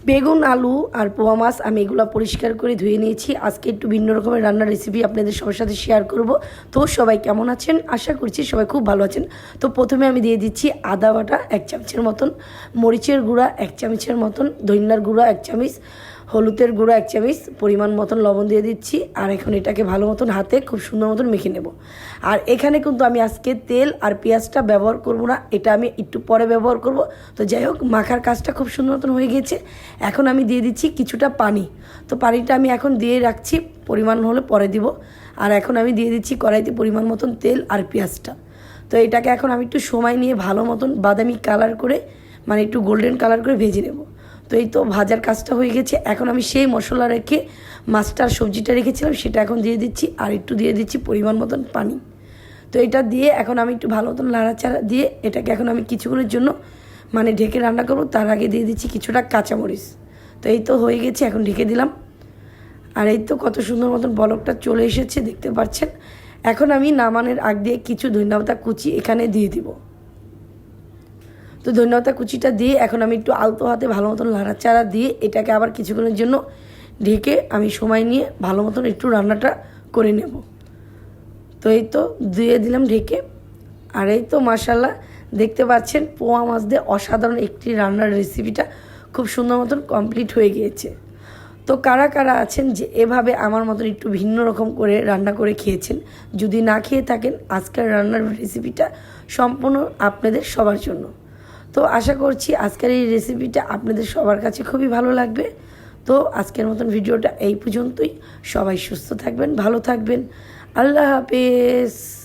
বেগুন আলু আর পোয়া মাছ আমি এগুলো পরিষ্কার করে ধুয়ে নিয়েছি। আজকে একটু ভিন্ন রকমের রান্নার রেসিপি আপনাদের সবার সাথে শেয়ার করব। তো সবাই কেমন আছেন? আশা করছি সবাই খুব ভালো আছেন। তো প্রথমে আমি দিয়ে দিচ্ছি আদা বাটা 1 চামচের মতন, মরিচের গুঁড়া 1 চামচের মতন, ধনিয়ার গুঁড়া 1 চামচ, হলুদের গুঁড়া 1 চামচ, পরিমাণ মতন লবণ দিয়ে দিচ্ছি। আর এখন এটাকে ভালো মতন হাতে খুব সুন্দর মতন মেখে নেব। আর এখানে কিন্তু আমি আজকে তেল আর পেঁয়াজটা ব্যবহার করব না, এটা আমি একটু পরে ব্যবহার করব। তো যাই হোক, মাখার কাজটা খুব সুন্দর মতন হয়ে গিয়েছে। এখন আমি দিয়ে দিচ্ছি কিছুটা পানি। তো পানিটা আমি এখন দিয়ে রাখছি, পরিমাণ হলে পরে দিব। আর এখন আমি দিয়ে দিচ্ছি কড়াইতে পরিমাণ মতন তেল আর পেঁয়াজটা। তো এটাকে এখন আমি একটু সময় নিয়ে ভালো মতন বাদামি কালার করে, মানে একটু গোল্ডেন কালার করে ভেজে নেব। তো এই তো ভাজার কাজটা হয়ে গেছে। এখন আমি সেই মশলা রেখে মাছটা আর সবজিটা রেখেছিলাম সেটা এখন দিয়ে দিচ্ছি, আর একটু দিয়ে দিচ্ছি পরিমাণ মতন পানি। তো এটা দিয়ে এখন আমি একটু ভালো মতন নাড়াচাড়া দিয়ে এটাকে এখন আমি কিছুক্ষণের জন্য মানে ঢেকে রান্না করব। তার আগে দিয়ে দিচ্ছি কিছুটা কাঁচামরিচ। তো এই তো হয়ে গেছে, এখন ঢেকে দিলাম। আর এই তো কত সুন্দর মতন বলকটা চলে এসেছে, দেখতে পাচ্ছেন। এখন আমি নামানোর আগ দিয়ে কিছু ধনিয়া কুচি এখানে দিয়ে দিব। তো ধনিয়া কুচিটা দিয়ে এখন আমি একটু আলতো হাতে ভালো মতন নাড়াচাড়া দিয়ে এটাকে আবার কিছুক্ষণের জন্য ঢেকে আমি সময় নিয়ে ভালো মতন একটু রান্নাটা করে নেব। তো এই তো দিয়ে দিলাম ঢেকে। আর এই তো মাশাআল্লাহ, দেখতে পাচ্ছেন পোয়া মাছ দিয়ে অসাধারণ একটি রান্নার রেসিপিটা খুব সুন্দর মতন কমপ্লিট হয়ে গিয়েছে। তো কারা কারা আছেন যে এভাবে আমার মতন একটু ভিন্ন রকম করে রান্না করে খেয়েছেন? যদি না খেয়ে থাকেন, আজকের রান্নার রেসিপিটা সম্পূর্ণ আপনাদের সবার জন্য। তো আশা করছি আজকের এই রেসিপিটা আপনাদের সবার কাছে খুবই ভালো লাগবে। তো আজকের মতন ভিডিওটা এই পর্যন্তই। সবাই সুস্থ থাকবেন, ভালো থাকবেন। আল্লাহ হাফেজ।